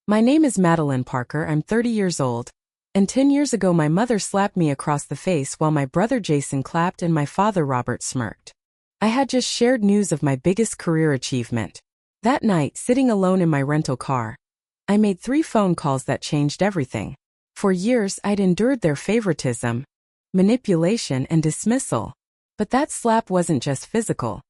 My name is Madeline Parker, I'm 30 years old, and 10 years ago my mother slapped me across the face while my brother Jason clapped and my father Robert smirked. I had just shared news of my biggest career achievement. That night, sitting alone in my rental car, I made 3 phone calls that changed everything. For years I'd endured their favoritism, manipulation, and dismissal. But that slap wasn't just physical.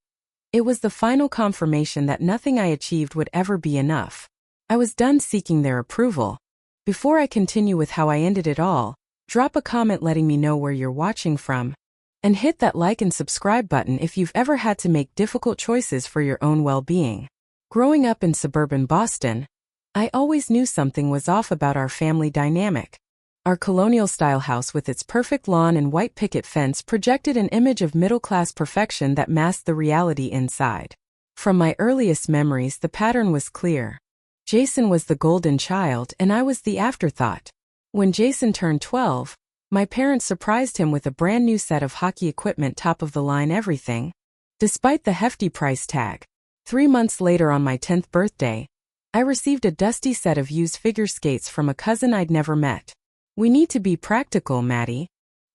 It was the final confirmation that nothing I achieved would ever be enough. I was done seeking their approval. Before I continue with how I ended it all, drop a comment letting me know where you're watching from. And hit that like and subscribe button if you've ever had to make difficult choices for your own well-being. Growing up in suburban Boston, I always knew something was off about our family dynamic. Our colonial-style house with its perfect lawn and white picket fence projected an image of middle-class perfection that masked the reality inside. From my earliest memories, the pattern was clear. Jason was the golden child and I was the afterthought. When Jason turned 12, my parents surprised him with a brand new set of hockey equipment, top-of-the-line everything. Despite the hefty price tag, 3 months later on my 10th birthday, I received a dusty set of used figure skates from a cousin I'd never met. "We need to be practical, Maddie,"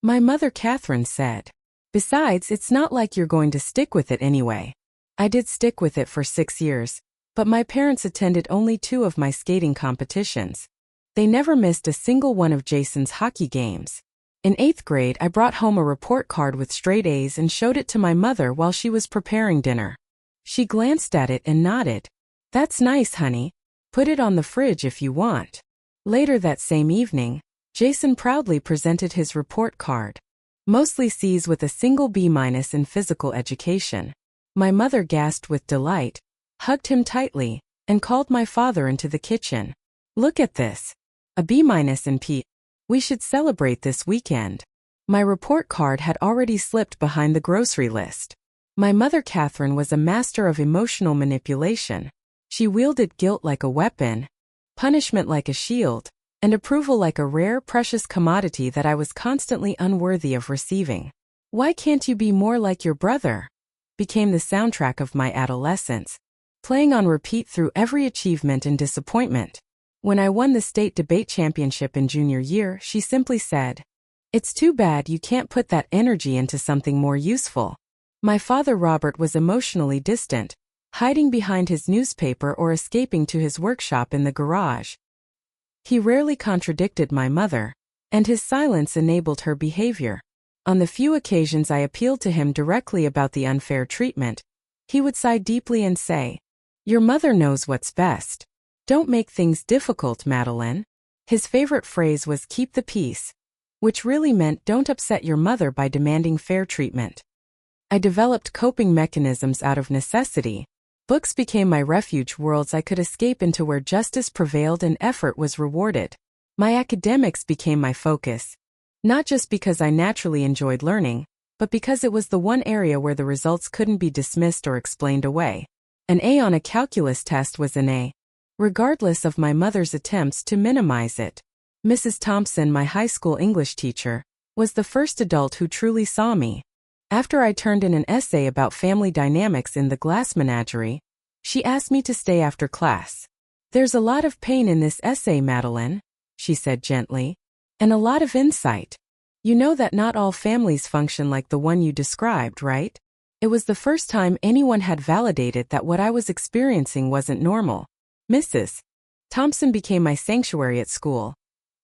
my mother Catherine said. "Besides, it's not like you're going to stick with it anyway." I did stick with it for 6 years, but my parents attended only 2 of my skating competitions. They never missed a single one of Jason's hockey games. In 8th grade, I brought home a report card with straight A's and showed it to my mother while she was preparing dinner. She glanced at it and nodded. "That's nice, honey. Put it on the fridge if you want." Later that same evening, Jason proudly presented his report card. Mostly C's with a single B- in physical education. My mother gasped with delight, hugged him tightly, and called my father into the kitchen. "Look at this. A B- in P. We should celebrate this weekend." My report card had already slipped behind the grocery list. My mother Catherine was a master of emotional manipulation. She wielded guilt like a weapon, punishment like a shield, and approval like a rare, precious commodity that I was constantly unworthy of receiving. "Why can't you be more like your brother?" became the soundtrack of my adolescence, playing on repeat through every achievement and disappointment. When I won the state debate championship in junior year, she simply said, "It's too bad you can't put that energy into something more useful." My father Robert was emotionally distant, hiding behind his newspaper or escaping to his workshop in the garage. He rarely contradicted my mother, and his silence enabled her behavior. On the few occasions I appealed to him directly about the unfair treatment, he would sigh deeply and say, "Your mother knows what's best. Don't make things difficult, Madeline." His favorite phrase was "keep the peace," which really meant don't upset your mother by demanding fair treatment. I developed coping mechanisms out of necessity. Books became my refuge, worlds I could escape into where justice prevailed and effort was rewarded. My academics became my focus, not just because I naturally enjoyed learning, but because it was the one area where the results couldn't be dismissed or explained away. An A on a calculus test was an A, regardless of my mother's attempts to minimize it. Mrs. Thompson, my high school English teacher, was the first adult who truly saw me. After I turned in an essay about family dynamics in the Glass Menagerie, she asked me to stay after class. "There's a lot of pain in this essay, Madeline," she said gently, "and a lot of insight. You know that not all families function like the one you described, right?" It was the first time anyone had validated that what I was experiencing wasn't normal. Mrs. Thompson became my sanctuary at school,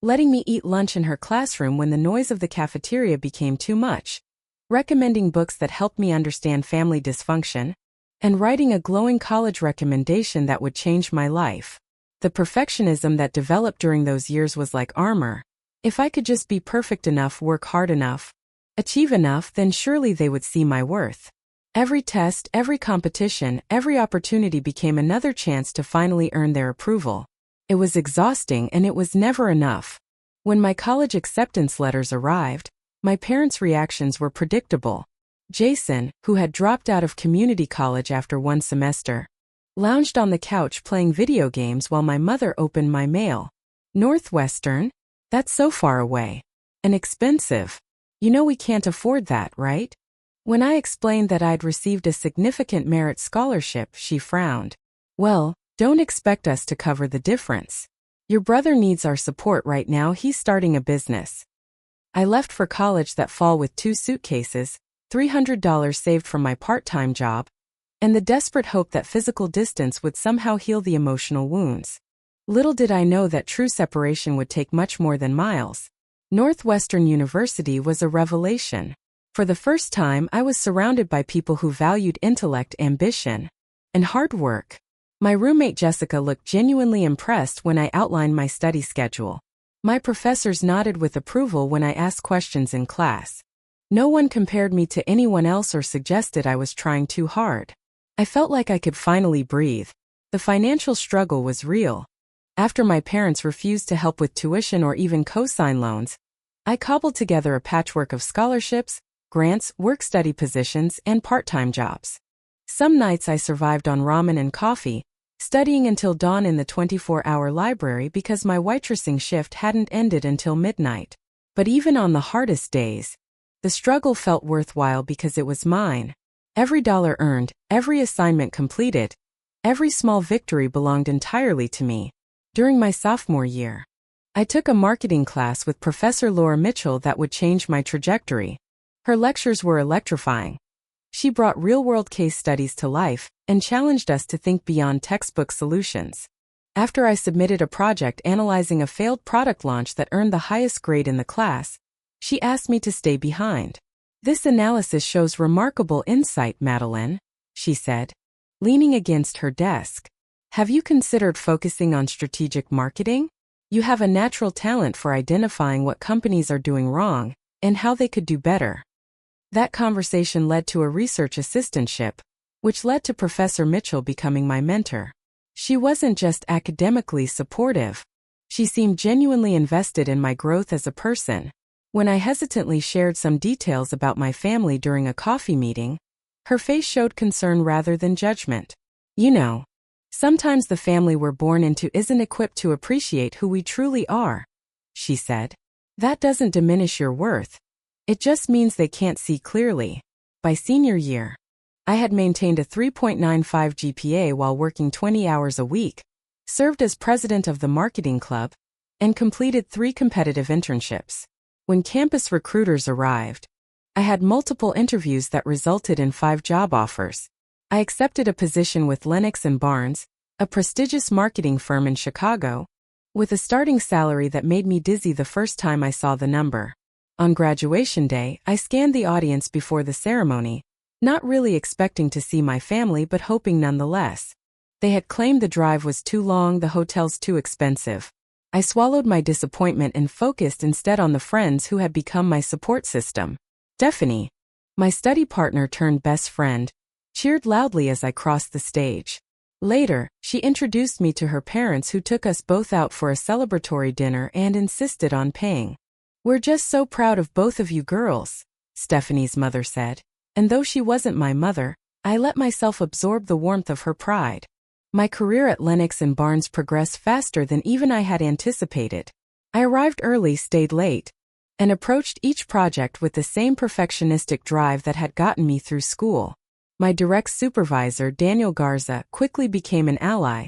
letting me eat lunch in her classroom when the noise of the cafeteria became too much, recommending books that helped me understand family dysfunction, and writing a glowing college recommendation that would change my life. The perfectionism that developed during those years was like armor. If I could just be perfect enough, work hard enough, achieve enough, then surely they would see my worth. Every test, every competition, every opportunity became another chance to finally earn their approval. It was exhausting and it was never enough. When my college acceptance letters arrived, my parents' reactions were predictable. Jason, who had dropped out of community college after 1 semester, lounged on the couch playing video games while my mother opened my mail. "Northwestern? That's so far away. And expensive. You know we can't afford that, right?" When I explained that I'd received a significant merit scholarship, she frowned. "Well, don't expect us to cover the difference." Your brother needs our support right now. He's starting a business. I left for college that fall with 2 suitcases, $300 saved from my part-time job, and the desperate hope that physical distance would somehow heal the emotional wounds. Little did I know that true separation would take much more than miles. Northwestern University was a revelation. For the first time, I was surrounded by people who valued intellect, ambition, and hard work. My roommate Jessica looked genuinely impressed when I outlined my study schedule. My professors nodded with approval when I asked questions in class. No one compared me to anyone else or suggested I was trying too hard. I felt like I could finally breathe. The financial struggle was real. After my parents refused to help with tuition or even co-sign loans, I cobbled together a patchwork of scholarships, grants, work-study positions, and part-time jobs. Some nights I survived on ramen and coffee, studying until dawn in the 24-hour library because my waitressing shift hadn't ended until midnight. But even on the hardest days, the struggle felt worthwhile because it was mine. Every dollar earned, every assignment completed, every small victory belonged entirely to me. During my sophomore year, I took a marketing class with Professor Laura Mitchell that would change my trajectory. Her lectures were electrifying. She brought real-world case studies to life and challenged us to think beyond textbook solutions. After I submitted a project analyzing a failed product launch that earned the highest grade in the class, she asked me to stay behind. "This analysis shows remarkable insight, Madeline," she said, leaning against her desk. "Have you considered focusing on strategic marketing? You have a natural talent for identifying what companies are doing wrong and how they could do better." That conversation led to a research assistantship, which led to Professor Mitchell becoming my mentor. She wasn't just academically supportive. She seemed genuinely invested in my growth as a person. When I hesitantly shared some details about my family during a coffee meeting, her face showed concern rather than judgment. "You know, sometimes the family we're born into isn't equipped to appreciate who we truly are," she said. "That doesn't diminish your worth. It just means they can't see clearly." By senior year, I had maintained a 3.95 GPA while working 20 hours a week, served as president of the marketing club, and completed 3 competitive internships. When campus recruiters arrived, I had multiple interviews that resulted in 5 job offers. I accepted a position with Lennox and Barnes, a prestigious marketing firm in Chicago, with a starting salary that made me dizzy the first time I saw the number. On graduation day, I scanned the audience before the ceremony, not really expecting to see my family but hoping nonetheless. They had claimed the drive was too long, the hotels too expensive. I swallowed my disappointment and focused instead on the friends who had become my support system. Stephanie, my study partner turned best friend, cheered loudly as I crossed the stage. Later, she introduced me to her parents who took us both out for a celebratory dinner and insisted on paying. "We're just so proud of both of you girls," Stephanie's mother said. And though she wasn't my mother, I let myself absorb the warmth of her pride. My career at Lennox and Barnes progressed faster than even I had anticipated. I arrived early, stayed late, and approached each project with the same perfectionistic drive that had gotten me through school. My direct supervisor, Daniel Garza, quickly became an ally,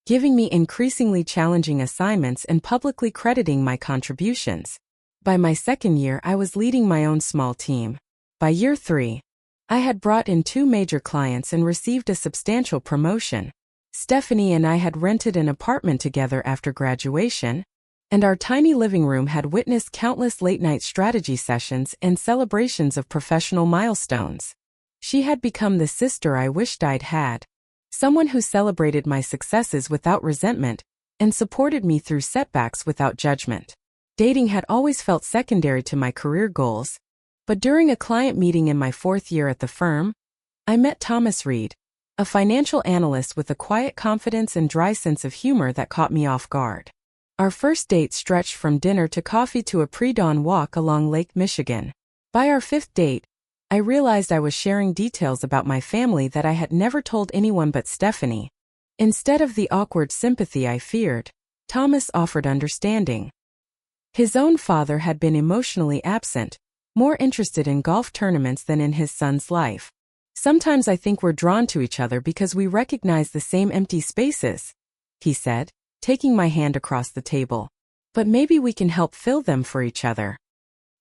giving me increasingly challenging assignments and publicly crediting my contributions. By my second year, I was leading my own small team. By year 3, I had brought in 2 major clients and received a substantial promotion. Stephanie and I had rented an apartment together after graduation, and our tiny living room had witnessed countless late-night strategy sessions and celebrations of professional milestones. She had become the sister I wished I'd had, someone who celebrated my successes without resentment and supported me through setbacks without judgment. Dating had always felt secondary to my career goals, but during a client meeting in my 4th year at the firm, I met Thomas Reed, a financial analyst with a quiet confidence and dry sense of humor that caught me off guard. Our first date stretched from dinner to coffee to a pre-dawn walk along Lake Michigan. By our 5th date, I realized I was sharing details about my family that I had never told anyone but Stephanie. Instead of the awkward sympathy I feared, Thomas offered understanding. His own father had been emotionally absent, more interested in golf tournaments than in his son's life. "Sometimes I think we're drawn to each other because we recognize the same empty spaces," he said. taking my hand across the table. But maybe we can help fill them for each other.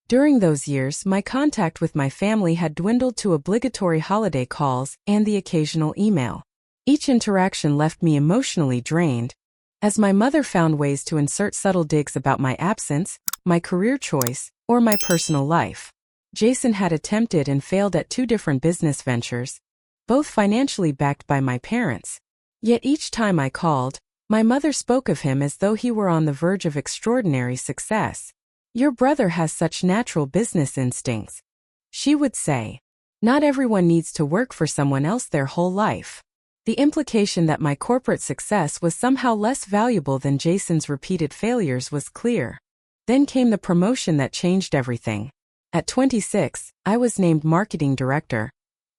During those years, my contact with my family had dwindled to obligatory holiday calls and the occasional email. Each interaction left me emotionally drained, as my mother found ways to insert subtle digs about my absence, my career choice, or my personal life. Jason had attempted and failed at 2 different business ventures, both financially backed by my parents. Yet each time I called, my mother spoke of him as though he were on the verge of extraordinary success. "Your brother has such natural business instincts," she would say. "Not everyone needs to work for someone else their whole life." The implication that my corporate success was somehow less valuable than Jason's repeated failures was clear. Then came the promotion that changed everything. At 26, I was named marketing director,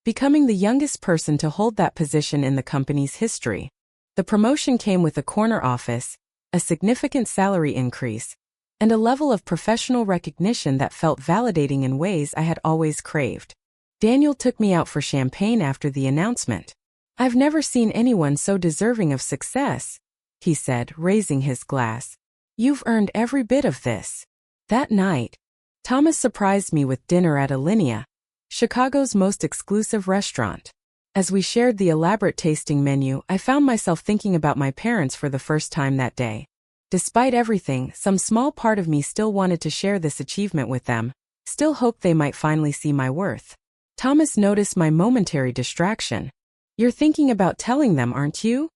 becoming the youngest person to hold that position in the company's history. The promotion came with a corner office, a significant salary increase, and a level of professional recognition that felt validating in ways I had always craved. Daniel took me out for champagne after the announcement. "I've never seen anyone so deserving of success," he said, raising his glass. "You've earned every bit of this." That night, Thomas surprised me with dinner at Alinea, Chicago's most exclusive restaurant. As we shared the elaborate tasting menu, I found myself thinking about my parents for the first time that day. Despite everything, some small part of me still wanted to share this achievement with them, still hoped they might finally see my worth. Thomas noticed my momentary distraction. "You're thinking about telling them, aren't you?"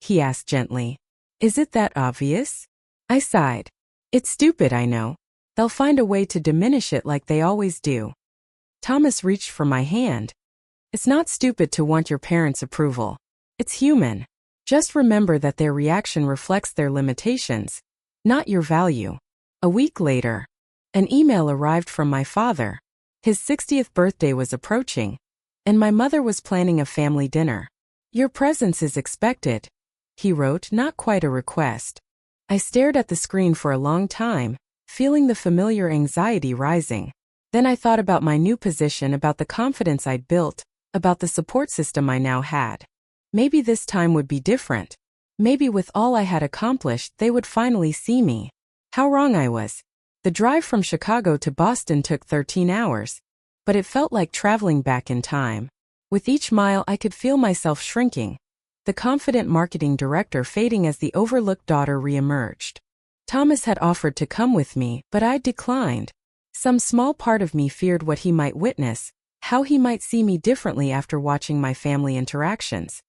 he asked gently. "Is it that obvious?" I sighed. "It's stupid, I know. They'll find a way to diminish it like they always do." Thomas reached for my hand. "It's not stupid to want your parents' approval. It's human. Just remember that their reaction reflects their limitations, not your value." A week later, an email arrived from my father. His 60th birthday was approaching, and my mother was planning a family dinner. "Your presence is expected," he wrote, not quite a request. I stared at the screen for a long time, feeling the familiar anxiety rising. Then I thought about my new position, about the confidence I'd built, about the support system I now had. Maybe this time would be different. Maybe with all I had accomplished, they would finally see me. How wrong I was. The drive from Chicago to Boston took 13 hours, but it felt like traveling back in time. With each mile, I could feel myself shrinking, the confident marketing director fading as the overlooked daughter reemerged. Thomas had offered to come with me, but I declined. Some small part of me feared what he might witness, how he might see me differently after watching my family interactions.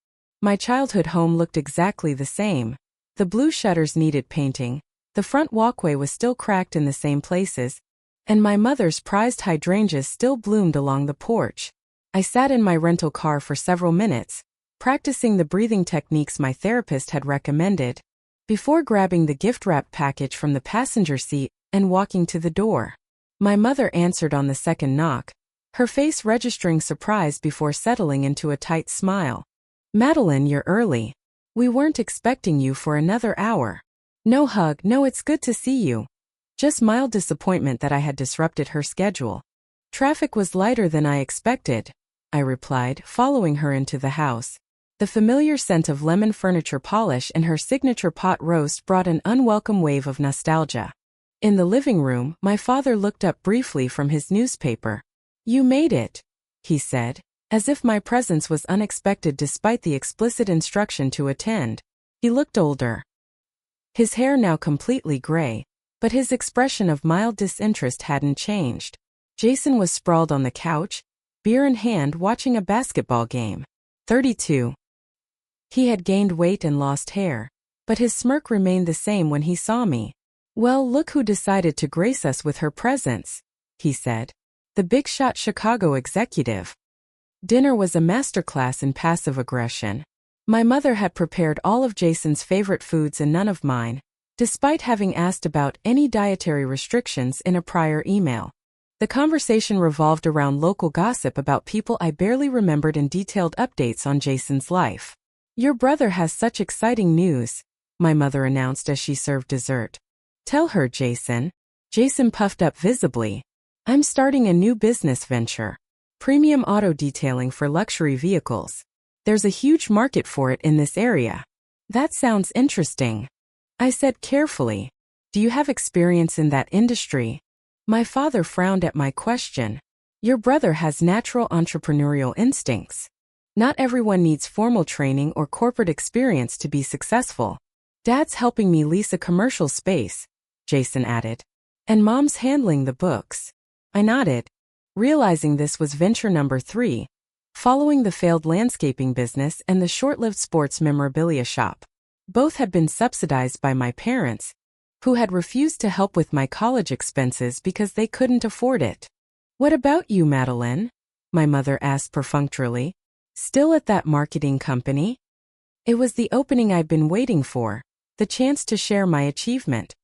My childhood home looked exactly the same. The blue shutters needed painting, the front walkway was still cracked in the same places, and my mother's prized hydrangeas still bloomed along the porch. I sat in my rental car for several minutes, practicing the breathing techniques my therapist had recommended, before grabbing the gift-wrapped package from the passenger seat and walking to the door. My mother answered on the second knock, her face registering surprise before settling into a tight smile. "Madeline, you're early. We weren't expecting you for another hour." No hug, no "it's good to see you." Just mild disappointment that I had disrupted her schedule. "Traffic was lighter than I expected," I replied, following her into the house. The familiar scent of lemon furniture polish and her signature pot roast brought an unwelcome wave of nostalgia. In the living room, my father looked up briefly from his newspaper. "You made it," he said, as if my presence was unexpected despite the explicit instruction to attend. He looked older. His hair now completely gray, but his expression of mild disinterest hadn't changed. Jason was sprawled on the couch, beer in hand, watching a basketball game. 32. He had gained weight and lost hair, but his smirk remained the same when he saw me. "Well, look who decided to grace us with her presence," he said. "The big-shot Chicago executive." Dinner was a masterclass in passive aggression. My mother had prepared all of Jason's favorite foods and none of mine, despite having asked about any dietary restrictions in a prior email. The conversation revolved around local gossip about people I barely remembered and detailed updates on Jason's life. "Your brother has such exciting news," my mother announced as she served dessert. "Tell her, Jason." Jason puffed up visibly. "I'm starting a new business venture. Premium auto detailing for luxury vehicles. There's a huge market for it in this area." "That sounds interesting." I said carefully. Do you have experience in that industry? My father frowned at my question. Your brother has natural entrepreneurial instincts. Not everyone needs formal training or corporate experience to be successful. Dad's helping me lease a commercial space, Jason added. And Mom's handling the books. I nodded, realizing this was venture number 3, following the failed landscaping business and the short-lived sports memorabilia shop. Both had been subsidized by my parents, who had refused to help with my college expenses because they couldn't afford it. What about you, Madeline? My mother asked perfunctorily. Still at that marketing company? It was the opening I'd been waiting for, the chance to share my achievement.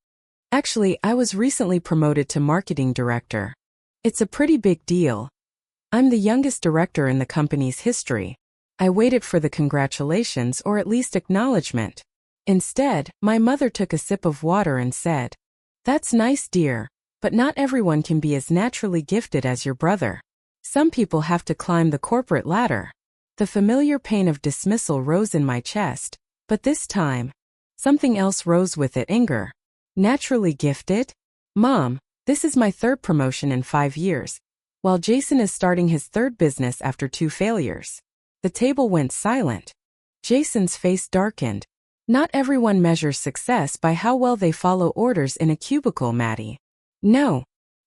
Actually, I was recently promoted to marketing director. It's a pretty big deal. I'm the youngest director in the company's history. I waited for the congratulations or at least acknowledgement. Instead, my mother took a sip of water and said, "That's nice, dear, but not everyone can be as naturally gifted as your brother. Some people have to climb the corporate ladder." The familiar pain of dismissal rose in my chest, but this time, something else rose with it: anger. Naturally gifted? Mom, this is my 3rd promotion in 5 years, while Jason is starting his 3rd business after 2 failures. The table went silent. Jason's face darkened. Not everyone measures success by how well they follow orders in a cubicle, Maddie. No.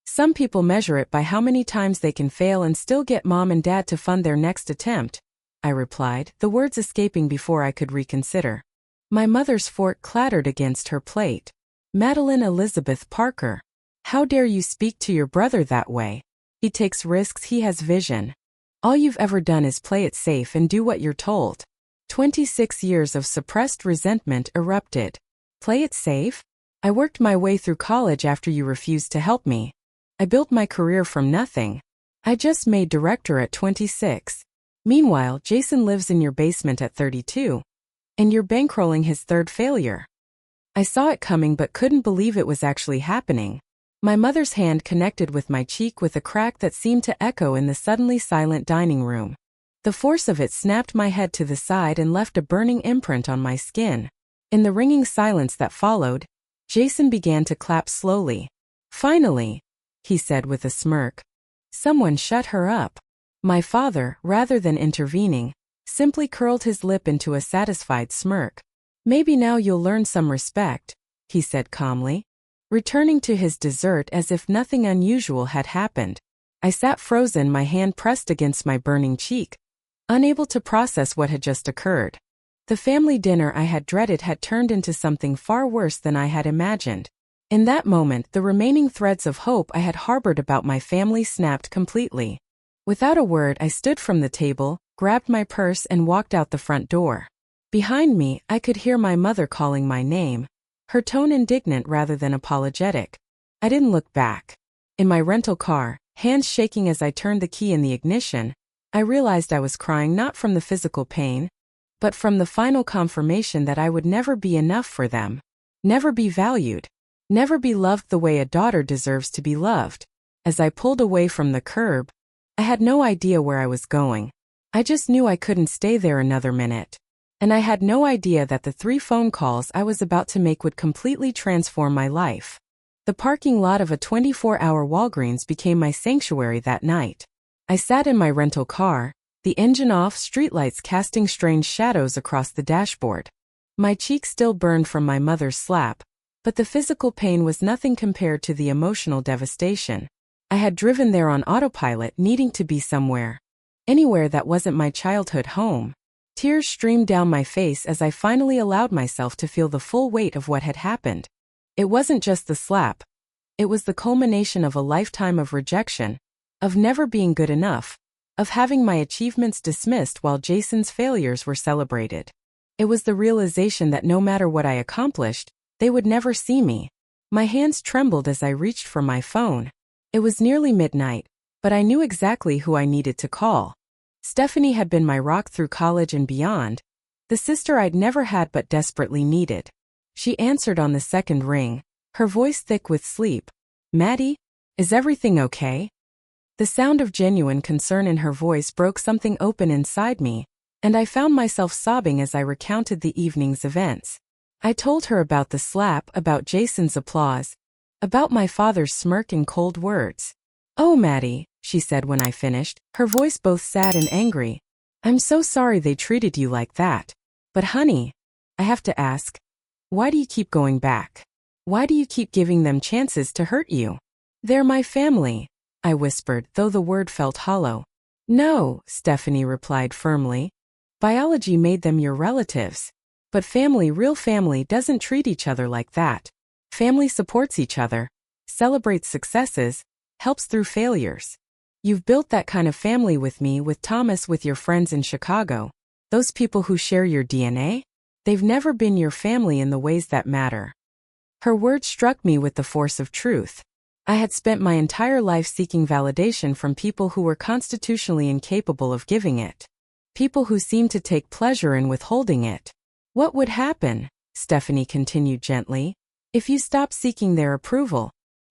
Some people measure it by how many times they can fail and still get Mom and Dad to fund their next attempt, I replied, the words escaping before I could reconsider. My mother's fork clattered against her plate. Madeline Elizabeth Parker. How dare you speak to your brother that way? He takes risks, he has vision. All you've ever done is play it safe and do what you're told. 26 years of suppressed resentment erupted. Play it safe? I worked my way through college after you refused to help me. I built my career from nothing. I just made director at 26. Meanwhile, Jason lives in your basement at 32. And you're bankrolling his 3rd failure. I saw it coming but couldn't believe it was actually happening. My mother's hand connected with my cheek with a crack that seemed to echo in the suddenly silent dining room. The force of it snapped my head to the side and left a burning imprint on my skin. In the ringing silence that followed, Jason began to clap slowly. Finally, he said with a smirk. Someone shut her up. My father, rather than intervening, simply curled his lip into a satisfied smirk. Maybe now you'll learn some respect, he said calmly. Returning to his dessert as if nothing unusual had happened. I sat frozen, my hand pressed against my burning cheek, unable to process what had just occurred. The family dinner I had dreaded had turned into something far worse than I had imagined. In that moment, the remaining threads of hope I had harbored about my family snapped completely. Without a word, I stood from the table, grabbed my purse and walked out the front door. Behind me, I could hear my mother calling my name, her tone indignant rather than apologetic. I didn't look back. In my rental car, hands shaking as I turned the key in the ignition, I realized I was crying not from the physical pain, but from the final confirmation that I would never be enough for them. Never be valued. Never be loved the way a daughter deserves to be loved. As I pulled away from the curb, I had no idea where I was going. I just knew I couldn't stay there another minute. And I had no idea that the 3 phone calls I was about to make would completely transform my life. The parking lot of a 24-hour Walgreens became my sanctuary that night. I sat in my rental car, the engine off, streetlights casting strange shadows across the dashboard. My cheeks still burned from my mother's slap, but the physical pain was nothing compared to the emotional devastation. I had driven there on autopilot, needing to be somewhere. Anywhere that wasn't my childhood home. Tears streamed down my face as I finally allowed myself to feel the full weight of what had happened. It wasn't just the slap. It was the culmination of a lifetime of rejection, of never being good enough, of having my achievements dismissed while Jason's failures were celebrated. It was the realization that no matter what I accomplished, they would never see me. My hands trembled as I reached for my phone. It was nearly midnight, but I knew exactly who I needed to call. Stephanie had been my rock through college and beyond, the sister I'd never had but desperately needed. She answered on the second ring, her voice thick with sleep. "Maddie, is everything okay?" The sound of genuine concern in her voice broke something open inside me, and I found myself sobbing as I recounted the evening's events. I told her about the slap, about Jason's applause, about my father's smirk and cold words. "Oh, Maddie," she said when I finished, her voice both sad and angry. "I'm so sorry they treated you like that. But honey, I have to ask, why do you keep going back? Why do you keep giving them chances to hurt you?" "They're my family," I whispered, though the word felt hollow. "No," Stephanie replied firmly. "Biology made them your relatives. But family, real family, doesn't treat each other like that. Family supports each other, celebrates successes, helps through failures. You've built that kind of family with me, with Thomas, with your friends in Chicago. Those people who share your DNA? They've never been your family in the ways that matter." Her words struck me with the force of truth. I had spent my entire life seeking validation from people who were constitutionally incapable of giving it. People who seemed to take pleasure in withholding it. "What would happen," Stephanie continued gently, "if you stopped seeking their approval?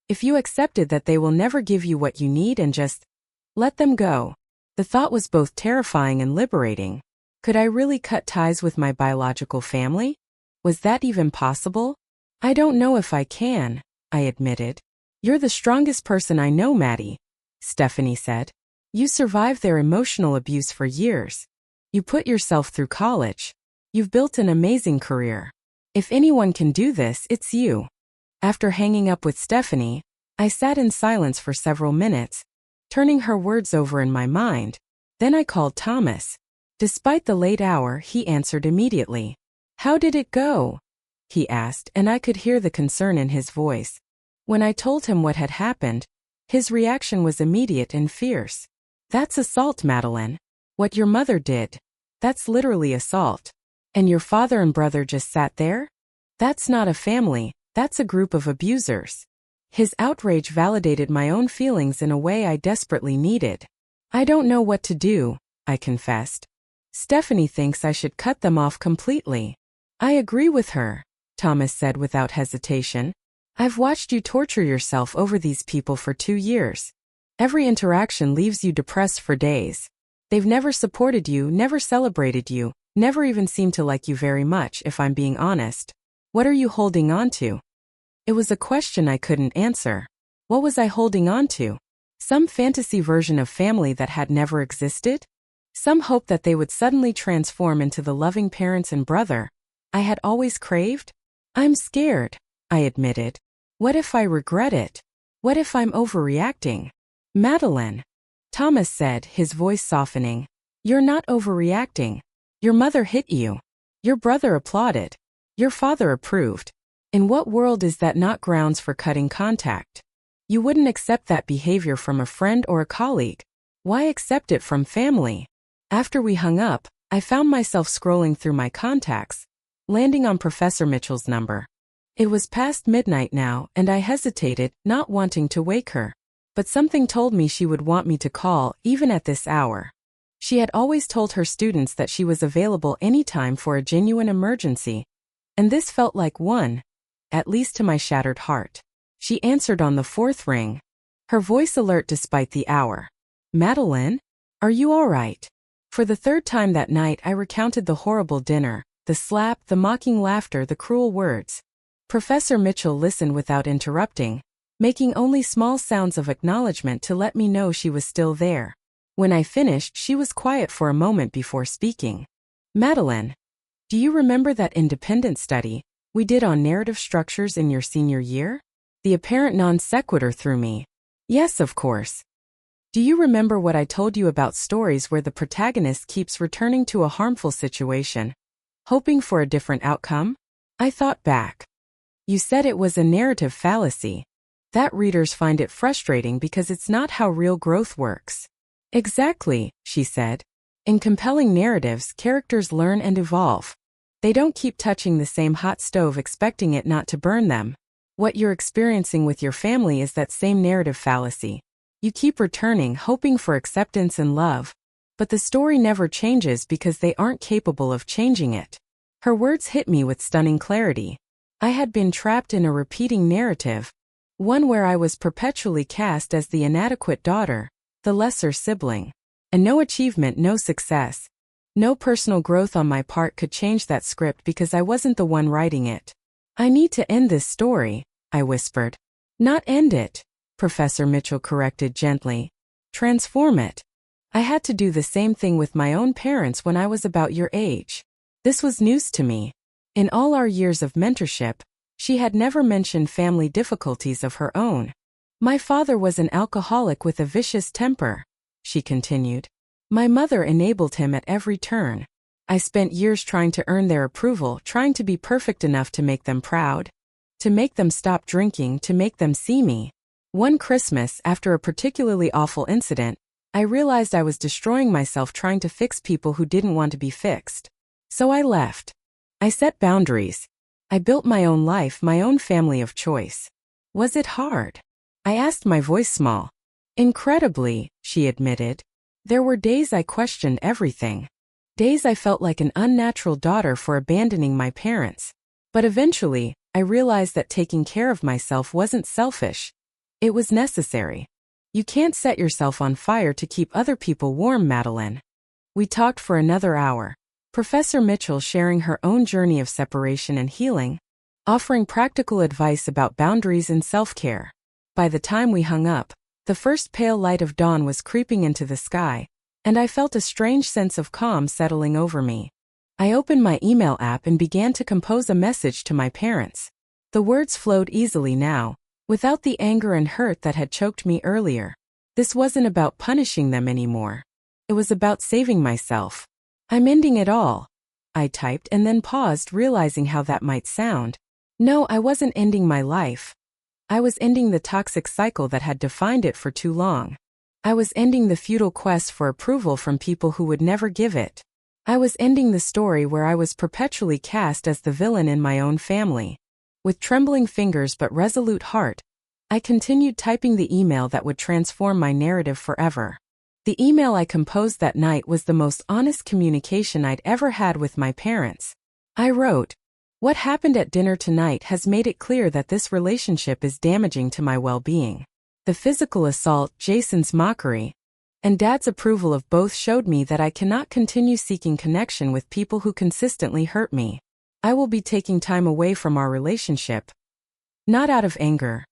If you accepted that they will never give you what you need and just let them go?" The thought was both terrifying and liberating. Could I really cut ties with my biological family? Was that even possible? "I don't know if I can," I admitted. "You're the strongest person I know, Maddie," Stephanie said. "You survived their emotional abuse for years. You put yourself through college. You've built an amazing career. If anyone can do this, it's you." After hanging up with Stephanie, I sat in silence for several minutes, turning her words over in my mind. Then I called Thomas. Despite the late hour, he answered immediately. "How did it go?" he asked, and I could hear the concern in his voice. When I told him what had happened, his reaction was immediate and fierce. "That's assault, Madeline. What your mother did. That's literally assault. And your father and brother just sat there? That's not a family, that's a group of abusers." His outrage validated my own feelings in a way I desperately needed. "I don't know what to do," I confessed. "Stephanie thinks I should cut them off completely." "I agree with her," Thomas said without hesitation. "I've watched you torture yourself over these people for 2 years. Every interaction leaves you depressed for days. They've never supported you, never celebrated you, never even seemed to like you very much, if I'm being honest. What are you holding on to?" It was a question I couldn't answer. What was I holding on to? Some fantasy version of family that had never existed? Some hope that they would suddenly transform into the loving parents and brother I had always craved? "I'm scared," I admitted. "What if I regret it? What if I'm overreacting?" "Madeline," Thomas said, his voice softening, "you're not overreacting. Your mother hit you. Your brother applauded. Your father approved. In what world is that not grounds for cutting contact? You wouldn't accept that behavior from a friend or a colleague. Why accept it from family?" After we hung up, I found myself scrolling through my contacts, landing on Professor Mitchell's number. It was past midnight now, and I hesitated, not wanting to wake her. But something told me she would want me to call, even at this hour. She had always told her students that she was available anytime for a genuine emergency. And this felt like one, at least to my shattered heart. She answered on the 4th ring, her voice alert despite the hour. "Madeline? Are you all right?" For the 3rd time that night, I recounted the horrible dinner, the slap, the mocking laughter, the cruel words. Professor Mitchell listened without interrupting, making only small sounds of acknowledgement to let me know she was still there. When I finished, she was quiet for a moment before speaking. "Madeline, do you remember that independent study we did on narrative structures in your senior year?" The apparent non sequitur threw me. "Yes, of course. Do you remember what I told you about stories where the protagonist keeps returning to a harmful situation, hoping for a different outcome?" I thought back. "You said it was a narrative fallacy. That readers find it frustrating because it's not how real growth works." "Exactly," she said. "In compelling narratives, characters learn and evolve. They don't keep touching the same hot stove expecting it not to burn them. What you're experiencing with your family is that same narrative fallacy. You keep returning, hoping for acceptance and love, but the story never changes because they aren't capable of changing it." Her words hit me with stunning clarity. I had been trapped in a repeating narrative, one where I was perpetually cast as the inadequate daughter, the lesser sibling. And no achievement, no success, No personal growth on my part could change that script because I wasn't the one writing it. I need to end this story, I whispered. Not end it, Professor Mitchell corrected gently. Transform it. I had to do the same thing with my own parents when I was about your age. This was news to me. In all our years of mentorship, she had never mentioned family difficulties of her own. My father was an alcoholic with a vicious temper, she continued. My mother enabled him at every turn. I spent years trying to earn their approval, trying to be perfect enough to make them proud, to make them stop drinking, to make them see me. One Christmas, after a particularly awful incident, I realized I was destroying myself trying to fix people who didn't want to be fixed. So I left. I set boundaries. I built my own life, my own family of choice. Was it hard? I asked, my voice small. Incredibly, she admitted. There were days I questioned everything. Days I felt like an unnatural daughter for abandoning my parents. But eventually, I realized that taking care of myself wasn't selfish. It was necessary. You can't set yourself on fire to keep other people warm, Madeline. We talked for another hour. Professor Mitchell sharing her own journey of separation and healing, offering practical advice about boundaries and self-care. By the time we hung up, the first pale light of dawn was creeping into the sky, and I felt a strange sense of calm settling over me. I opened my email app and began to compose a message to my parents. The words flowed easily now, without the anger and hurt that had choked me earlier. This wasn't about punishing them anymore. It was about saving myself. I'm ending it all, I typed and then paused, realizing how that might sound. No, I wasn't ending my life. I was ending the toxic cycle that had defined it for too long. I was ending the futile quest for approval from people who would never give it. I was ending the story where I was perpetually cast as the villain in my own family. With trembling fingers but resolute heart, I continued typing the email that would transform my narrative forever. The email I composed that night was the most honest communication I'd ever had with my parents. I wrote, "What happened at dinner tonight has made it clear that this relationship is damaging to my well-being. The physical assault, Jason's mockery, and Dad's approval of both showed me that I cannot continue seeking connection with people who consistently hurt me. I will be taking time away from our relationship. Not out of anger,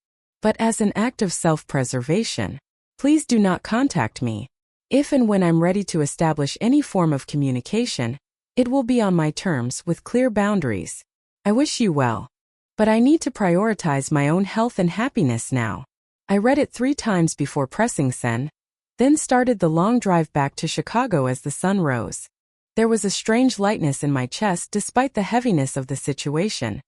but as an act of self-preservation. Please do not contact me. If and when I'm ready to establish any form of communication, it will be on my terms with clear boundaries. I wish you well. But I need to prioritize my own health and happiness now." I read it 3 times before pressing send, then started the long drive back to Chicago as the sun rose. There was a strange lightness in my chest despite the heaviness of the situation.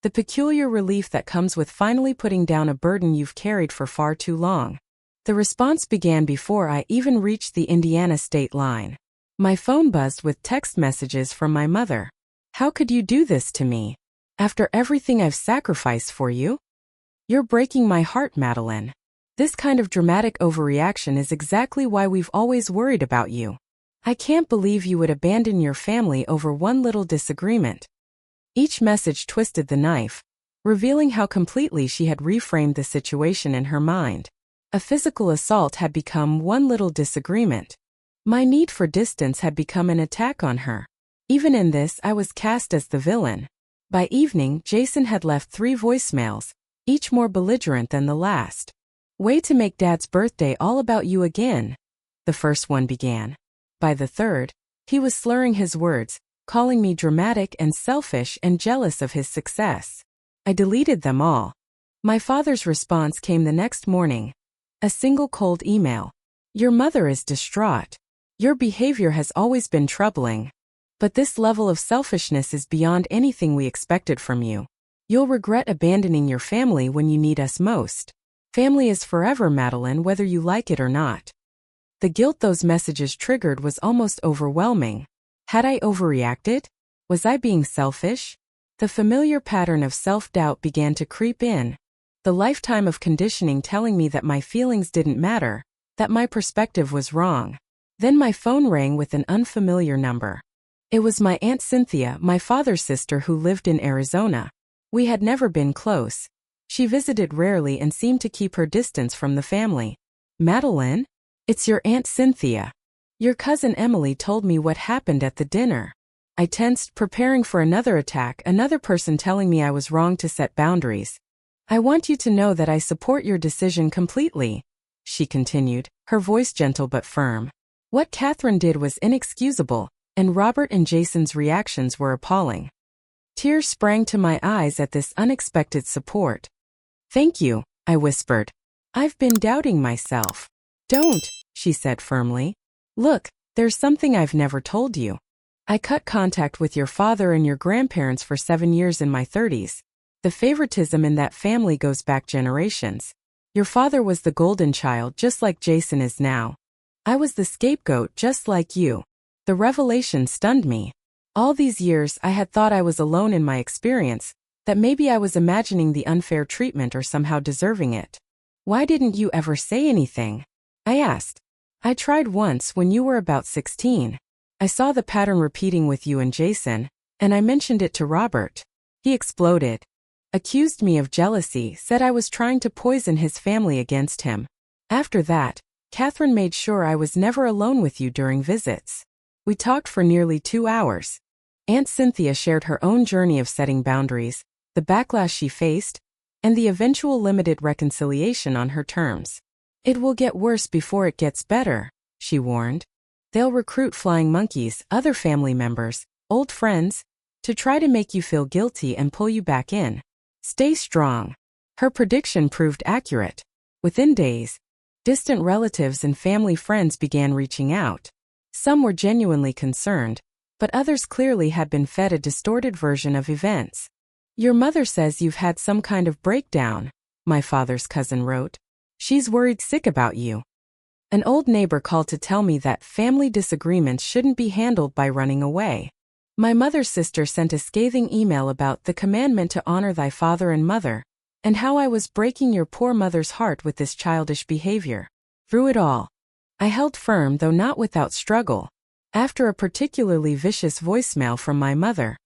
The peculiar relief that comes with finally putting down a burden you've carried for far too long. The response began before I even reached the Indiana state line. My phone buzzed with text messages from my mother. "How could you do this to me? After everything I've sacrificed for you? You're breaking my heart, Madeline. This kind of dramatic overreaction is exactly why we've always worried about you. I can't believe you would abandon your family over one little disagreement." Each message twisted the knife, revealing how completely she had reframed the situation in her mind. A physical assault had become one little disagreement. My need for distance had become an attack on her. Even in this, I was cast as the villain. By evening, Jason had left 3 voicemails, each more belligerent than the last. "Way to make Dad's birthday all about you again," the first one began. By the third, he was slurring his words, calling me dramatic and selfish and jealous of his success. I deleted them all. My father's response came the next morning. A single cold email. "Your mother is distraught. Your behavior has always been troubling. But this level of selfishness is beyond anything we expected from you. You'll regret abandoning your family when you need us most. Family is forever, Madeline, whether you like it or not." The guilt those messages triggered was almost overwhelming. Had I overreacted? Was I being selfish? The familiar pattern of self-doubt began to creep in. The lifetime of conditioning telling me that my feelings didn't matter, that my perspective was wrong. Then my phone rang with an unfamiliar number. It was my Aunt Cynthia, my father's sister who lived in Arizona. We had never been close. She visited rarely and seemed to keep her distance from the family. "Madeline? It's your Aunt Cynthia." Your cousin Emily told me what happened at the dinner. I tensed, preparing for another attack, another person telling me I was wrong to set boundaries. I want you to know that I support your decision completely, she continued, her voice gentle but firm. What Catherine did was inexcusable, and Robert and Jason's reactions were appalling. Tears sprang to my eyes at this unexpected support. Thank you, I whispered. I've been doubting myself. Don't, she said firmly. Look, there's something I've never told you. I cut contact with your father and your grandparents for 7 years in my 30s. The favoritism in that family goes back generations. Your father was the golden child just like Jason is now. I was the scapegoat just like you. The revelation stunned me. All these years I had thought I was alone in my experience, that maybe I was imagining the unfair treatment or somehow deserving it. Why didn't you ever say anything? I asked. I tried once when you were about 16. I saw the pattern repeating with you and Jason, and I mentioned it to Robert. He exploded. Accused me of jealousy, said I was trying to poison his family against him. After that, Catherine made sure I was never alone with you during visits. We talked for nearly 2 hours. Aunt Cynthia shared her own journey of setting boundaries, the backlash she faced, and the eventual limited reconciliation on her terms. It will get worse before it gets better, she warned. They'll recruit flying monkeys, other family members, old friends, to try to make you feel guilty and pull you back in. Stay strong. Her prediction proved accurate. Within days, distant relatives and family friends began reaching out. Some were genuinely concerned, but others clearly had been fed a distorted version of events. Your mother says you've had some kind of breakdown, my father's cousin wrote. She's worried sick about you. An old neighbor called to tell me that family disagreements shouldn't be handled by running away. My mother's sister sent a scathing email about the commandment to honor thy father and mother, and how I was breaking your poor mother's heart with this childish behavior. Through it all, I held firm, though not without struggle. After a particularly vicious voicemail from my mother,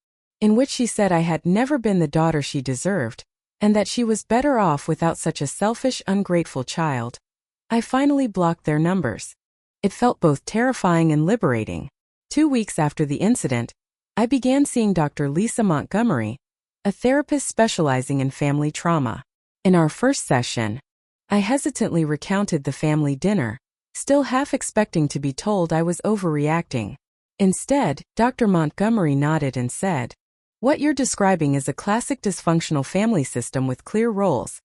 in which she said I had never been the daughter she deserved, and that she was better off without such a selfish, ungrateful child, I finally blocked their numbers. It felt both terrifying and liberating. 2 weeks after the incident, I began seeing Dr. Lisa Montgomery, a therapist specializing in family trauma. In our first session, I hesitantly recounted the family dinner, still half expecting to be told I was overreacting. Instead, Dr. Montgomery nodded and said, "What you're describing is a classic dysfunctional family system with clear roles: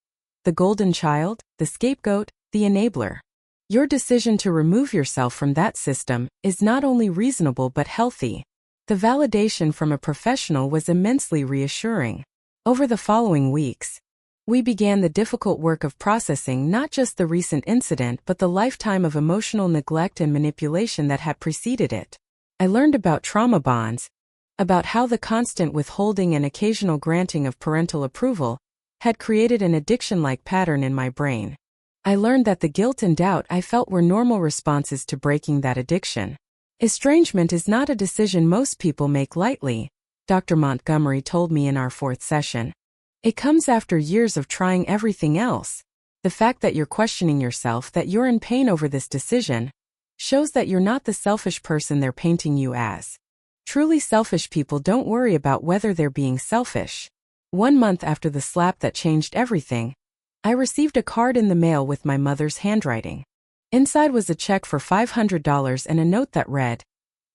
the golden child, the scapegoat, the enabler. Your decision to remove yourself from that system is not only reasonable but healthy." The validation from a professional was immensely reassuring. Over the following weeks, we began the difficult work of processing not just the recent incident but the lifetime of emotional neglect and manipulation that had preceded it. I learned about trauma bonds, about how the constant withholding and occasional granting of parental approval had created an addiction-like pattern in my brain. I learned that the guilt and doubt I felt were normal responses to breaking that addiction. Estrangement is not a decision most people make lightly, Dr. Montgomery told me in our 4th session. It comes after years of trying everything else. The fact that you're questioning yourself, that you're in pain over this decision, shows that you're not the selfish person they're painting you as. Truly selfish people don't worry about whether they're being selfish. 1 month after the slap that changed everything, I received a card in the mail with my mother's handwriting. Inside was a check for $500 and a note that read,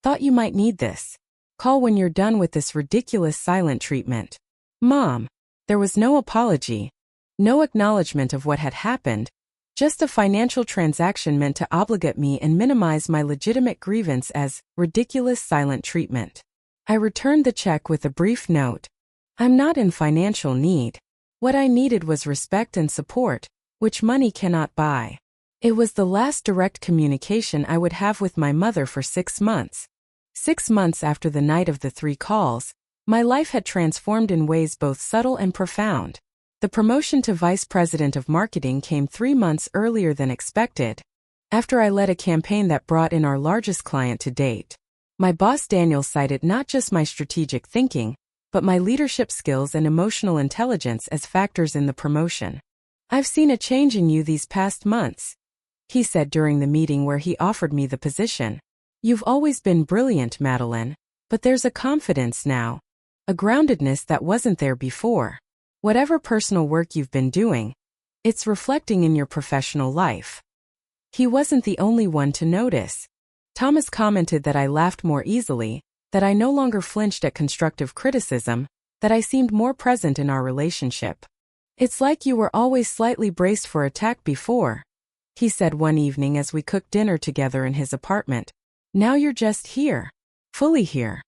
"Thought you might need this. Call when you're done with this ridiculous silent treatment." Mom. There was no apology, no acknowledgement of what had happened, just a financial transaction meant to obligate me and minimize my legitimate grievance as ridiculous silent treatment. I returned the check with a brief note. I'm not in financial need. What I needed was respect and support, which money cannot buy. It was the last direct communication I would have with my mother for 6 months. 6 months after the night of the 3 calls, my life had transformed in ways both subtle and profound. The promotion to vice president of marketing came 3 months earlier than expected, after I led a campaign that brought in our largest client to date. My boss Daniel cited not just my strategic thinking, but my leadership skills and emotional intelligence as factors in the promotion. "I've seen a change in you these past months," he said during the meeting where he offered me the position. You've always been brilliant, Madeline, but there's a confidence now. A groundedness that wasn't there before. Whatever personal work you've been doing, it's reflecting in your professional life. He wasn't the only one to notice. Thomas commented that I laughed more easily, that I no longer flinched at constructive criticism, that I seemed more present in our relationship. It's like you were always slightly braced for attack before, he said one evening as we cooked dinner together in his apartment. Now you're just here. Fully here.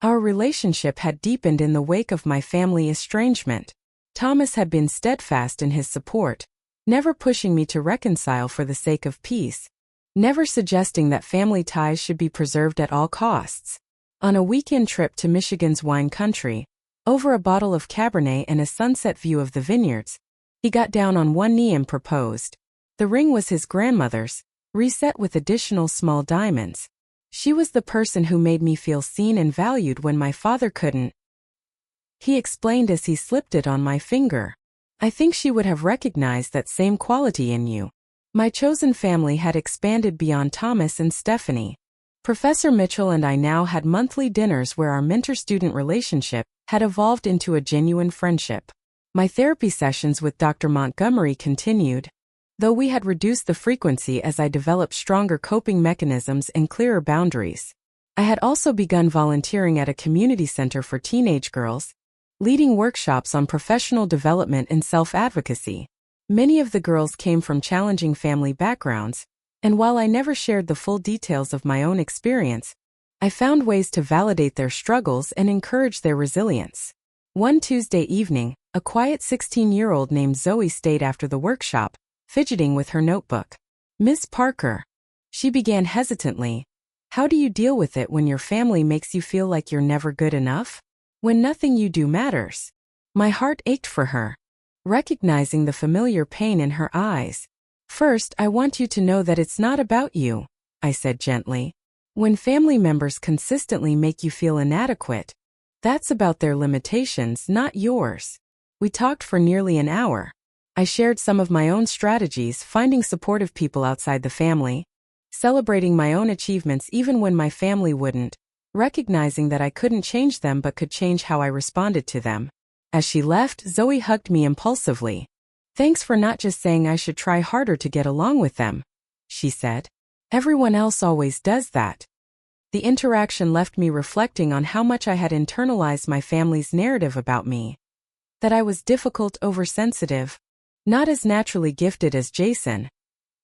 Our relationship had deepened in the wake of my family estrangement. Thomas had been steadfast in his support, never pushing me to reconcile for the sake of peace, never suggesting that family ties should be preserved at all costs. On a weekend trip to Michigan's wine country, over a bottle of Cabernet and a sunset view of the vineyards, he got down on one knee and proposed. The ring was his grandmother's, reset with additional small diamonds. She was the person who made me feel seen and valued when my father couldn't. He explained as he slipped it on my finger. I think she would have recognized that same quality in you. My chosen family had expanded beyond Thomas and Stephanie. Professor Mitchell and I now had monthly dinners where our mentor-student relationship had evolved into a genuine friendship. My therapy sessions with Dr. Montgomery continued, though we had reduced the frequency as I developed stronger coping mechanisms and clearer boundaries. I had also begun volunteering at a community center for teenage girls, leading workshops on professional development and self-advocacy. Many of the girls came from challenging family backgrounds, and while I never shared the full details of my own experience, I found ways to validate their struggles and encourage their resilience. One Tuesday evening, a quiet 16-year-old named Zoe stayed after the workshop, fidgeting with her notebook. "Miss Parker," she began hesitantly, "how do you deal with it when your family makes you feel like you're never good enough? When nothing you do matters?" My heart ached for her, recognizing the familiar pain in her eyes. "First, I want you to know that it's not about you," I said gently. "When family members consistently make you feel inadequate, that's about their limitations, not yours." We talked for nearly an hour. I shared some of my own strategies, finding supportive people outside the family, celebrating my own achievements even when my family wouldn't, recognizing that I couldn't change them but could change how I responded to them. As she left, Zoe hugged me impulsively. "Thanks for not just saying I should try harder to get along with them," she said. "Everyone else always does that." The interaction left me reflecting on how much I had internalized my family's narrative about me. That I was difficult, oversensitive, not as naturally gifted as Jason,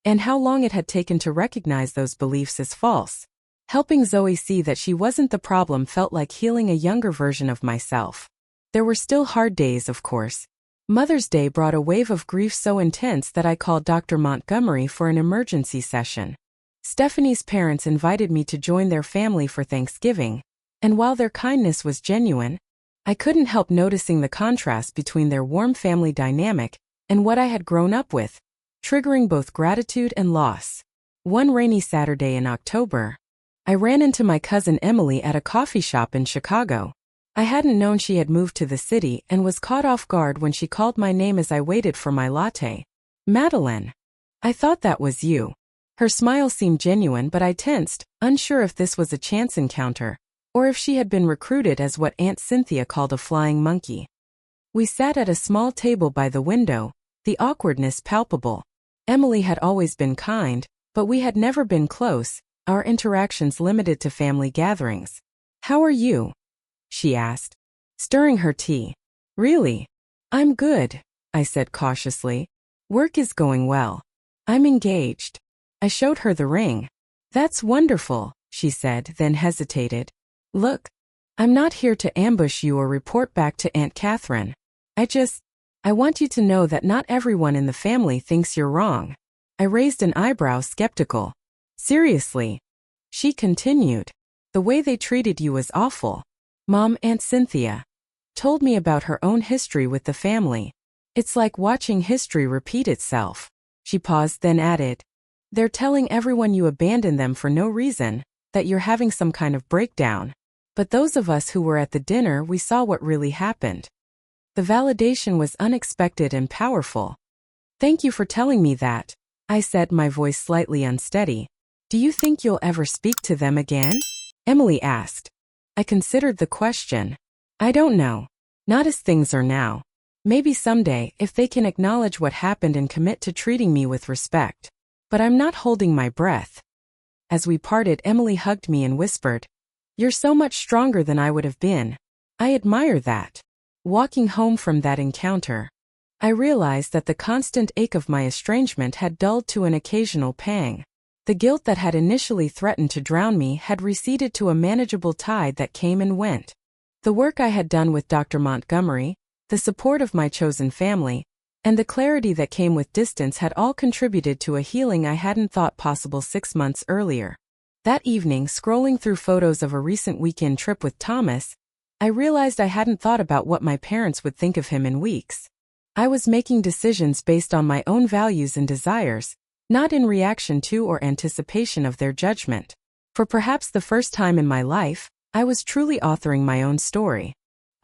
and how long it had taken to recognize those beliefs as false. Helping Zoe see that she wasn't the problem felt like healing a younger version of myself. There were still hard days, of course. Mother's Day brought a wave of grief so intense that I called Dr. Montgomery for an emergency session. Stephanie's parents invited me to join their family for Thanksgiving, and while their kindness was genuine, I couldn't help noticing the contrast between their warm family dynamic and what I had grown up with, triggering both gratitude and loss. One rainy Saturday in October, I ran into my cousin Emily at a coffee shop in Chicago. I hadn't known she had moved to the city and was caught off guard when she called my name as I waited for my latte. "Madeline, I thought that was you." Her smile seemed genuine, but I tensed, unsure if this was a chance encounter, or if she had been recruited as what Aunt Cynthia called a flying monkey. We sat at a small table by the window, the awkwardness palpable. Emily had always been kind, but we had never been close, our interactions limited to family gatherings. "How are you?" she asked, stirring her tea. "Really? I'm good," I said cautiously. "Work is going well. I'm engaged." I showed her the ring. "That's wonderful," she said, then hesitated. "Look, I'm not here to ambush you or report back to Aunt Catherine. I want you to know that not everyone in the family thinks you're wrong." I raised an eyebrow, skeptical. "Seriously?" she continued. "The way they treated you was awful. Mom, Aunt Cynthia, told me about her own history with the family. It's like watching history repeat itself." She paused, then added, "They're telling everyone you abandoned them for no reason, that you're having some kind of breakdown. But those of us who were at the dinner, we saw what really happened." The validation was unexpected and powerful. "Thank you for telling me that," I said, my voice slightly unsteady. Do you think you'll ever speak to them again? Emily asked. I considered the question. I don't know. Not as things are now. Maybe someday, if they can acknowledge what happened and commit to treating me with respect. But I'm not holding my breath. As we parted, Emily hugged me and whispered, "You're so much stronger than I would have been. I admire that." Walking home from that encounter, I realized that the constant ache of my estrangement had dulled to an occasional pang. The guilt that had initially threatened to drown me had receded to a manageable tide that came and went. The work I had done with Dr. Montgomery, the support of my chosen family, and the clarity that came with distance had all contributed to a healing I hadn't thought possible 6 months earlier. That evening, scrolling through photos of a recent weekend trip with Thomas, I realized I hadn't thought about what my parents would think of him in weeks. I was making decisions based on my own values and desires, not in reaction to or anticipation of their judgment. For perhaps the first time in my life, I was truly authoring my own story.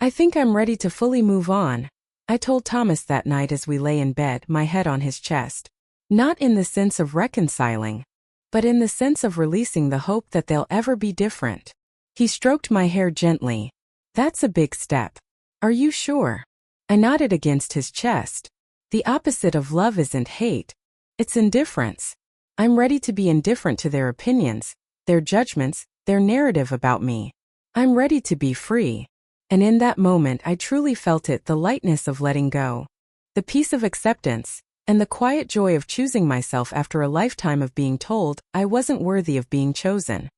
I think I'm ready to fully move on, I told Thomas that night as we lay in bed, my head on his chest. Not in the sense of reconciling, but in the sense of releasing the hope that they'll ever be different. He stroked my hair gently. That's a big step. Are you sure? I nodded against his chest. The opposite of love isn't hate. It's indifference. I'm ready to be indifferent to their opinions, their judgments, their narrative about me. I'm ready to be free. And in that moment I truly felt it, the lightness of letting go, the peace of acceptance, and the quiet joy of choosing myself after a lifetime of being told I wasn't worthy of being chosen.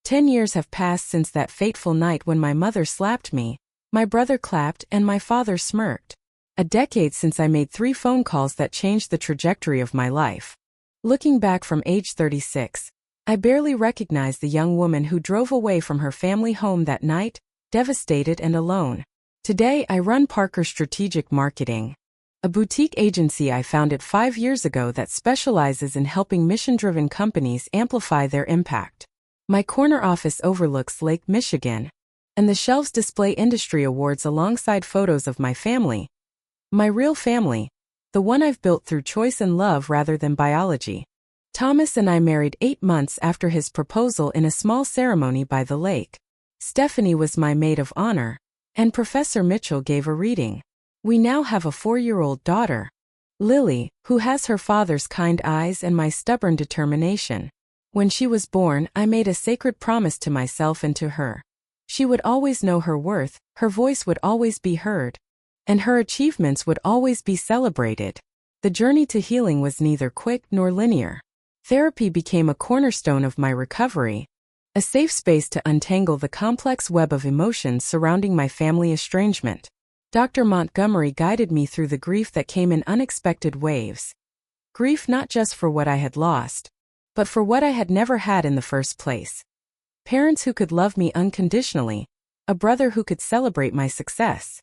10 years have passed since that fateful night when my mother slapped me, my brother clapped, and my father smirked. A decade since I made 3 phone calls that changed the trajectory of my life. Looking back from age 36, I barely recognize the young woman who drove away from her family home that night, devastated and alone. Today I run Parker Strategic Marketing, a boutique agency I founded 5 years ago that specializes in helping mission-driven companies amplify their impact. My corner office overlooks Lake Michigan, and the shelves display industry awards alongside photos of my family. My real family, the one I've built through choice and love rather than biology. Thomas and I married 8 months after his proposal in a small ceremony by the lake. Stephanie was my maid of honor, and Professor Mitchell gave a reading. We now have a 4-year-old daughter, Lily, who has her father's kind eyes and my stubborn determination. When she was born, I made a sacred promise to myself and to her. She would always know her worth, her voice would always be heard, and her achievements would always be celebrated. The journey to healing was neither quick nor linear. Therapy became a cornerstone of my recovery, a safe space to untangle the complex web of emotions surrounding my family estrangement. Dr. Montgomery guided me through the grief that came in unexpected waves. Grief not just for what I had lost, but for what I had never had in the first place. Parents who could love me unconditionally, a brother who could celebrate my success.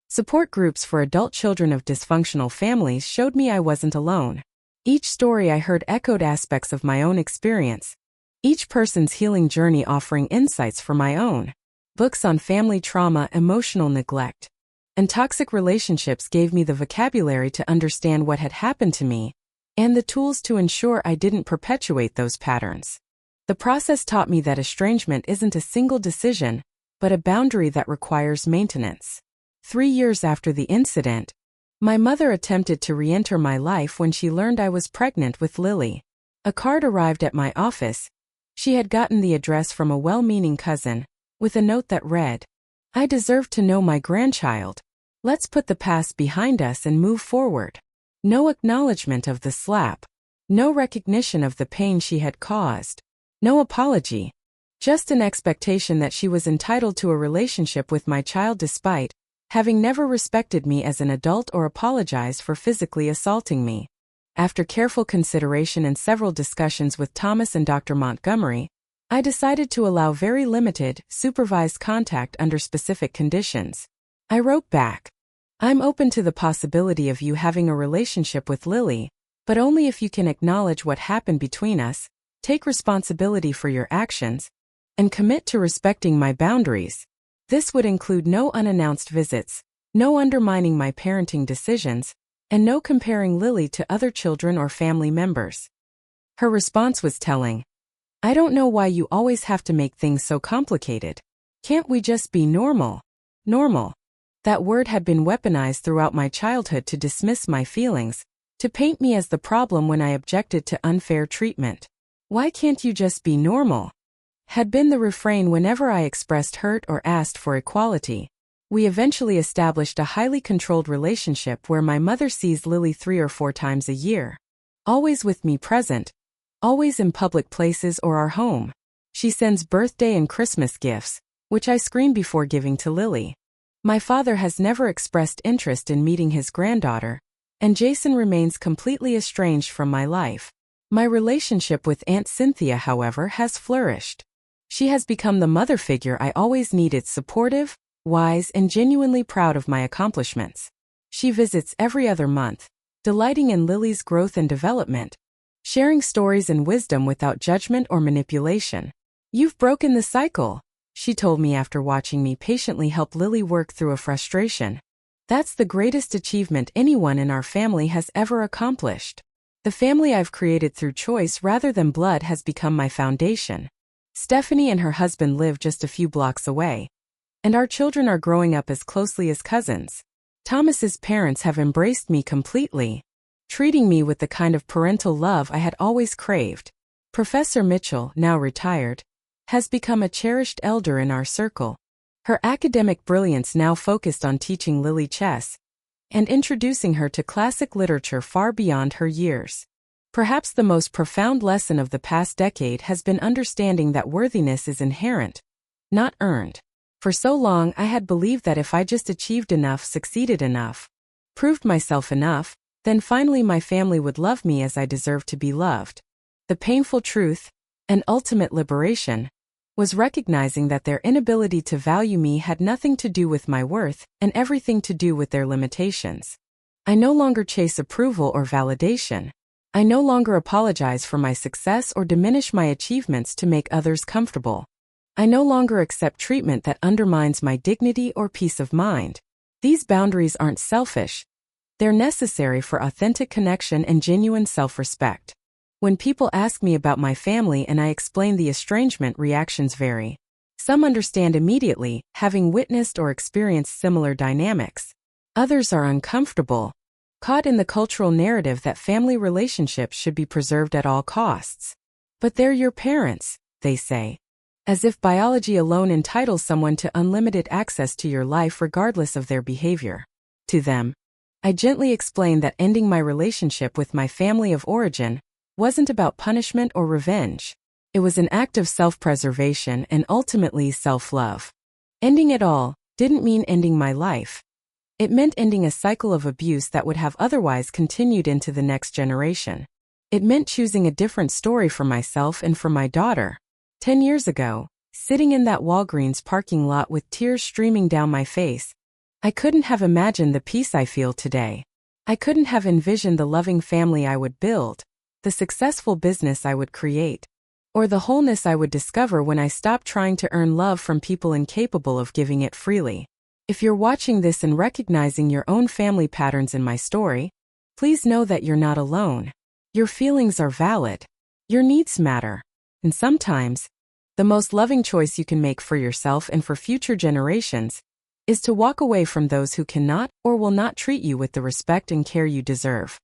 Support groups for adult children of dysfunctional families showed me I wasn't alone. Each story I heard echoed aspects of my own experience, each person's healing journey offering insights for my own. Books on family trauma, emotional neglect, and toxic relationships gave me the vocabulary to understand what had happened to me, and the tools to ensure I didn't perpetuate those patterns. The process taught me that estrangement isn't a single decision, but a boundary that requires maintenance. 3 years after the incident, my mother attempted to re-enter my life when she learned I was pregnant with Lily. A card arrived at my office. She had gotten the address from a well-meaning cousin, with a note that read, "I deserve to know my grandchild. Let's put the past behind us and move forward." No acknowledgement of the slap. No recognition of the pain she had caused. No apology. Just an expectation that she was entitled to a relationship with my child despite having never respected me as an adult or apologized for physically assaulting me. After careful consideration and several discussions with Thomas and Dr. Montgomery, I decided to allow very limited, supervised contact under specific conditions. I wrote back, "I'm open to the possibility of you having a relationship with Lily, but only if you can acknowledge what happened between us, take responsibility for your actions, and commit to respecting my boundaries. This would include no unannounced visits, no undermining my parenting decisions, and no comparing Lily to other children or family members." Her response was telling. I don't know why you always have to make things so complicated. Can't we just be normal? Normal. That word had been weaponized throughout my childhood to dismiss my feelings, to paint me as the problem when I objected to unfair treatment. Why can't you just be normal? Had been the refrain whenever I expressed hurt or asked for equality. We eventually established a highly controlled relationship where my mother sees Lily 3 or 4 times a year. Always with me present. Always in public places or our home. She sends birthday and Christmas gifts, which I screen before giving to Lily. My father has never expressed interest in meeting his granddaughter, and Jason remains completely estranged from my life. My relationship with Aunt Cynthia, however, has flourished. She has become the mother figure I always needed, supportive, wise, and genuinely proud of my accomplishments. She visits every other month, delighting in Lily's growth and development, sharing stories and wisdom without judgment or manipulation. "You've broken the cycle," she told me after watching me patiently help Lily work through a frustration. "That's the greatest achievement anyone in our family has ever accomplished. The family I've created through choice rather than blood has become my foundation." Stephanie and her husband live just a few blocks away, and our children are growing up as closely as cousins. Thomas's parents have embraced me completely, treating me with the kind of parental love I had always craved. Professor Mitchell, now retired, has become a cherished elder in our circle. Her academic brilliance now focused on teaching Lily chess and introducing her to classic literature far beyond her years. Perhaps the most profound lesson of the past decade has been understanding that worthiness is inherent, not earned. For so long I had believed that if I just achieved enough, succeeded enough, proved myself enough, then finally my family would love me as I deserved to be loved. The painful truth, and ultimate liberation, was recognizing that their inability to value me had nothing to do with my worth and everything to do with their limitations. I no longer chase approval or validation. I no longer apologize for my success or diminish my achievements to make others comfortable. I no longer accept treatment that undermines my dignity or peace of mind. These boundaries aren't selfish. They're necessary for authentic connection and genuine self-respect. When people ask me about my family and I explain the estrangement, reactions vary. Some understand immediately, having witnessed or experienced similar dynamics. Others are uncomfortable, caught in the cultural narrative that family relationships should be preserved at all costs. "But they're your parents," they say, as if biology alone entitles someone to unlimited access to your life regardless of their behavior. To them, I gently explain that ending my relationship with my family of origin wasn't about punishment or revenge. It was an act of self-preservation and ultimately self-love. Ending it all didn't mean ending my life. It meant ending a cycle of abuse that would have otherwise continued into the next generation. It meant choosing a different story for myself and for my daughter. 10 years ago, sitting in that Walgreens parking lot with tears streaming down my face, I couldn't have imagined the peace I feel today. I couldn't have envisioned the loving family I would build, the successful business I would create, or the wholeness I would discover when I stopped trying to earn love from people incapable of giving it freely. If you're watching this and recognizing your own family patterns in my story, please know that you're not alone. Your feelings are valid. Your needs matter. And sometimes, the most loving choice you can make for yourself and for future generations is to walk away from those who cannot or will not treat you with the respect and care you deserve.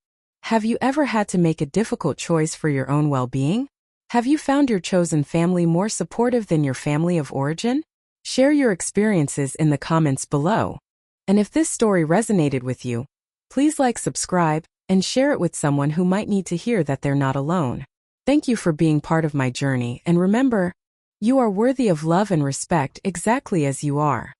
Have you ever had to make a difficult choice for your own well-being? Have you found your chosen family more supportive than your family of origin? Share your experiences in the comments below. And if this story resonated with you, please like, subscribe, and share it with someone who might need to hear that they're not alone. Thank you for being part of my journey, and remember, you are worthy of love and respect exactly as you are.